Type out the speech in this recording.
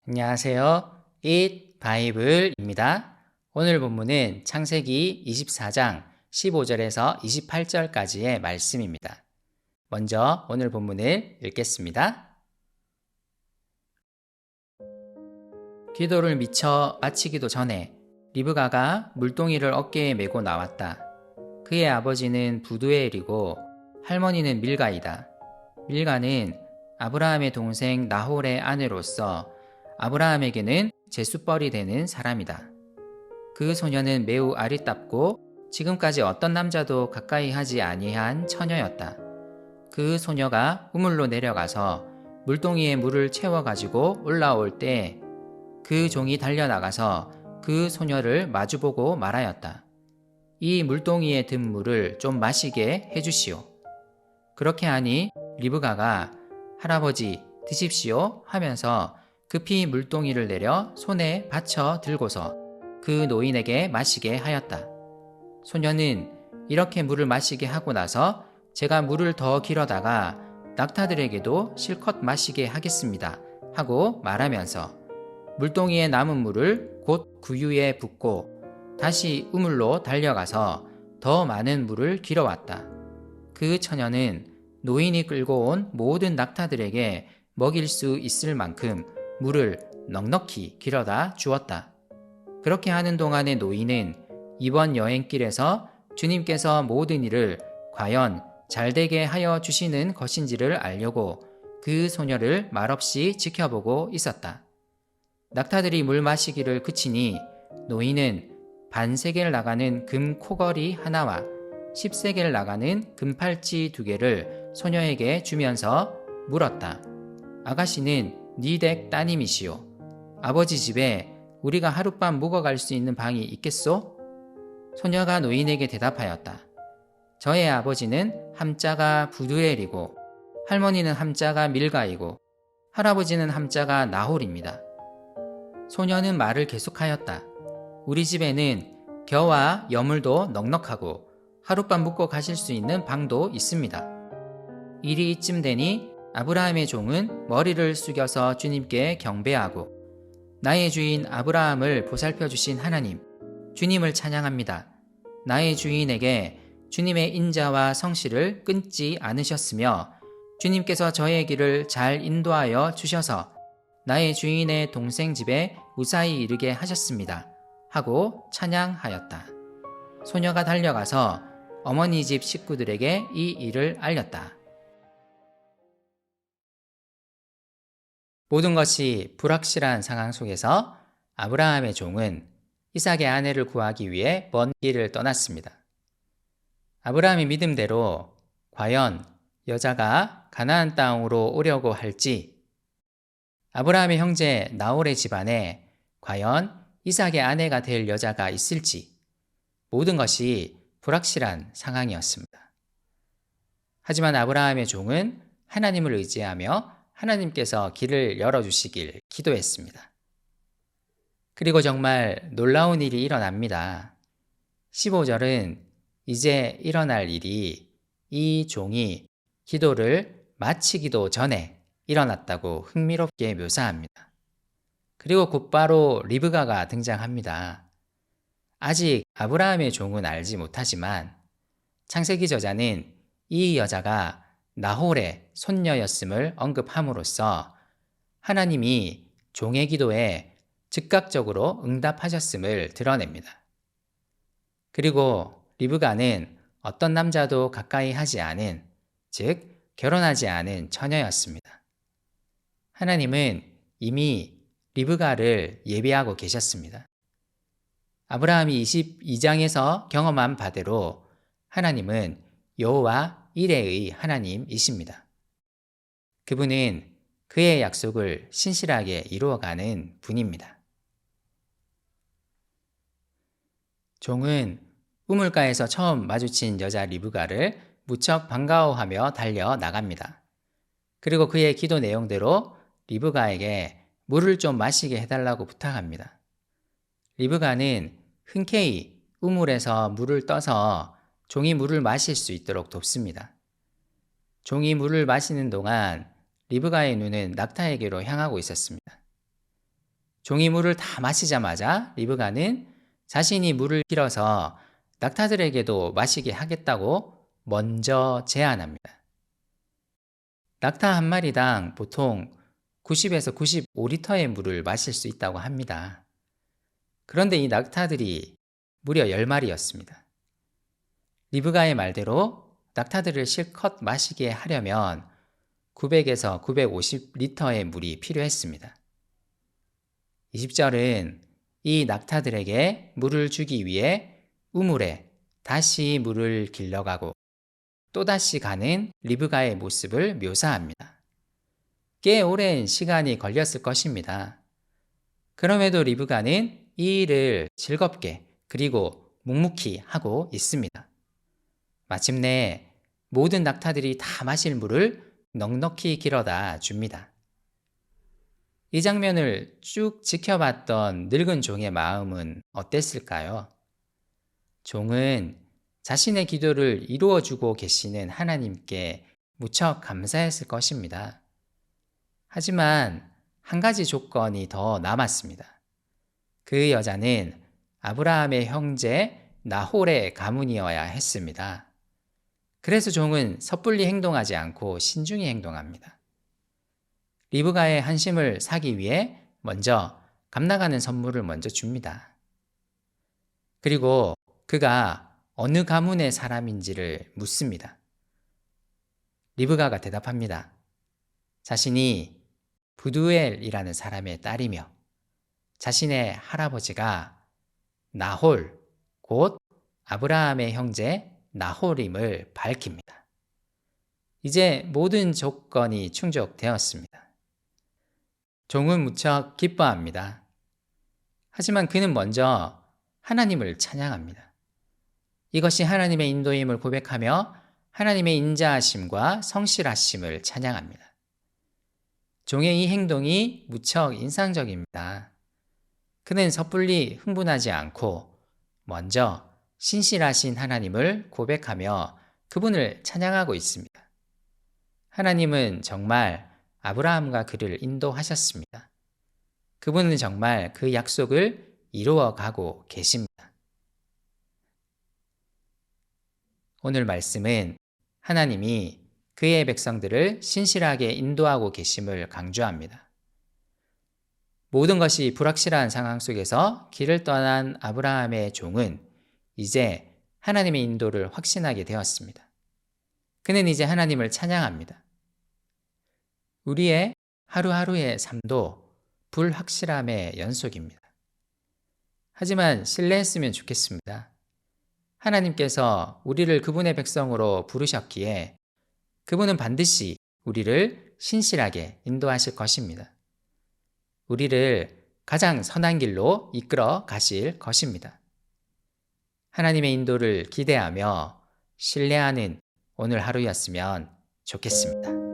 안녕하세요. Eat 바이블입니다. 오늘 본문은 창세기 24장 15절에서 28절까지의 말씀입니다. 먼저 오늘 본문을 읽겠습니다. 기도를 미처 마치기도 전에 리브가가 물동이를 어깨에 메고 나왔다. 그의 아버지는 부두엘이고 할머니는 밀가이다. 밀가는 아브라함의 동생 나홀의 아내로서 아브라함에게는 제수뻘이 되는 사람이다. 그 소녀는 매우 아리답고 지금까지 어떤 남자도 가까이 하지 아니한 처녀였다. 그 소녀가 우물로 내려가서 물동이에 물을 채워가지고 올라올 때 그 종이 달려나가서 그 소녀를 마주보고 말하였다. 이 물동이에 든 물을 좀 마시게 해주시오. 그렇게 하니 리브가가 할아버지 드십시오 하면서 급히 물동이를 내려 손에 받쳐 들고서 그 노인에게 마시게 하였다. 소녀는 이렇게 물을 마시게 하고 나서 제가 물을 더 길어다가 낙타들에게도 실컷 마시게 하겠습니다 하고 말하면서 물동이에 남은 물을 곧 구유에 붓고 다시 우물로 달려가서 더 많은 물을 길어왔다. 그 처녀는 노인이 끌고 온 모든 낙타들에게 먹일 수 있을 만큼 물을 넉넉히 길어다 주었다. 그렇게 하는 동안에 노인은 이번 여행길에서 주님께서 모든 일을 과연 잘되게 하여 주시는 것인지를 알려고 그 소녀를 말없이 지켜보고 있었다. 낙타들이 물 마시기를 그치니 노인은 반세겔 나가는 금 코걸이 하나와 10세겔 나가는 금팔찌 2개를 소녀에게 주면서 물었다. 아가씨는 네 댁 따님이시오. 아버지 집에 우리가 하룻밤 묵어갈 수 있는 방이 있겠소? 소녀가 노인에게 대답하였다. 저의 아버지는 함자가 부두엘이고 할머니는 함자가 밀가이고 할아버지는 함자가 나홀입니다. 소녀는 말을 계속하였다. 우리 집에는 겨와 여물도 넉넉하고 하룻밤 묵고 가실 수 있는 방도 있습니다. 일이 이쯤 되니 아브라함의 종은 머리를 숙여서 주님께 경배하고 나의 주인 아브라함을 보살펴 주신 하나님, 주님을 찬양합니다. 나의 주인에게 주님의 인자와 성실을 끊지 않으셨으며 주님께서 저의 길을 잘 인도하여 주셔서 나의 주인의 동생 집에 무사히 이르게 하셨습니다. 하고 찬양하였다. 소녀가 달려가서 어머니 집 식구들에게 이 일을 알렸다. 모든 것이 불확실한 상황 속에서 아브라함의 종은 이삭의 아내를 구하기 위해 먼 길을 떠났습니다. 아브라함의 믿음대로 과연 여자가 가나안 땅으로 오려고 할지, 아브라함의 형제 나홀의 집안에 과연 이삭의 아내가 될 여자가 있을지 모든 것이 불확실한 상황이었습니다. 하지만 아브라함의 종은 하나님을 의지하며 하나님께서 길을 열어주시길 기도했습니다. 그리고 정말 놀라운 일이 일어납니다. 15절은 이제 일어날 일이 이 종이 기도를 마치기도 전에 일어났다고 흥미롭게 묘사합니다. 그리고 곧바로 리브가가 등장합니다. 아직 아브라함의 종은 알지 못하지만 창세기 저자는 이 여자가 나홀의 손녀였음을 언급함으로써 하나님이 종의 기도에 즉각적으로 응답하셨음을 드러냅니다. 그리고 리브가는 어떤 남자도 가까이 하지 않은, 즉 결혼하지 않은 처녀였습니다. 하나님은 이미 리브가를 예비하고 계셨습니다. 아브라함이 22장에서 경험한 바대로 하나님은 여호와 이레의 하나님이십니다. 그분은 그의 약속을 신실하게 이루어가는 분입니다. 종은 우물가에서 처음 마주친 여자 리브가를 무척 반가워하며 달려 나갑니다. 그리고 그의 기도 내용대로 리브가에게 물을 좀 마시게 해달라고 부탁합니다. 리브가는 흔쾌히 우물에서 물을 떠서 종이 물을 마실 수 있도록 돕습니다. 종이 물을 마시는 동안 리브가의 눈은 낙타에게로 향하고 있었습니다. 종이 물을 다 마시자마자 리브가는 자신이 물을 길어서 낙타들에게도 마시게 하겠다고 먼저 제안합니다. 낙타 한 마리당 보통 90에서 95리터의 물을 마실 수 있다고 합니다. 그런데 이 낙타들이 무려 10마리였습니다. 리브가의 말대로 낙타들을 실컷 마시게 하려면 900에서 950리터의 물이 필요했습니다. 20절은 이 낙타들에게 물을 주기 위해 우물에 다시 물을 길러가고 또다시 가는 리브가의 모습을 묘사합니다. 꽤 오랜 시간이 걸렸을 것입니다. 그럼에도 리브가는 이 일을 즐겁게 그리고 묵묵히 하고 있습니다. 마침내 모든 낙타들이 다 마실 물을 넉넉히 길어다 줍니다. 이 장면을 쭉 지켜봤던 늙은 종의 마음은 어땠을까요? 종은 자신의 기도를 이루어주고 계시는 하나님께 무척 감사했을 것입니다. 하지만 한 가지 조건이 더 남았습니다. 그 여자는 아브라함의 형제 나홀의 가문이어야 했습니다. 그래서 종은 섣불리 행동하지 않고 신중히 행동합니다. 리브가의 한심을 사기 위해 먼저 값나가는 선물을 먼저 줍니다. 그리고 그가 어느 가문의 사람인지를 묻습니다. 리브가가 대답합니다. 자신이 부두엘이라는 사람의 딸이며 자신의 할아버지가 나홀, 곧 아브라함의 형제 나홀임을 밝힙니다. 이제 모든 조건이 충족되었습니다. 종은 무척 기뻐합니다. 하지만 그는 먼저 하나님을 찬양합니다. 이것이 하나님의 인도임을 고백하며 하나님의 인자하심과 성실하심을 찬양합니다. 종의 이 행동이 무척 인상적입니다. 그는 섣불리 흥분하지 않고 먼저 신실하신 하나님을 고백하며 그분을 찬양하고 있습니다. 하나님은 정말 아브라함과 그를 인도하셨습니다. 그분은 정말 그 약속을 이루어 가고 계십니다. 오늘 말씀은 하나님이 그의 백성들을 신실하게 인도하고 계심을 강조합니다. 모든 것이 불확실한 상황 속에서 길을 떠난 아브라함의 종은 이제 하나님의 인도를 확신하게 되었습니다. 그는 이제 하나님을 찬양합니다. 우리의 하루하루의 삶도 불확실함의 연속입니다. 하지만 신뢰했으면 좋겠습니다. 하나님께서 우리를 그분의 백성으로 부르셨기에 그분은 반드시 우리를 신실하게 인도하실 것입니다. 우리를 가장 선한 길로 이끌어 가실 것입니다. 하나님의 인도를 기대하며 신뢰하는 오늘 하루였으면 좋겠습니다.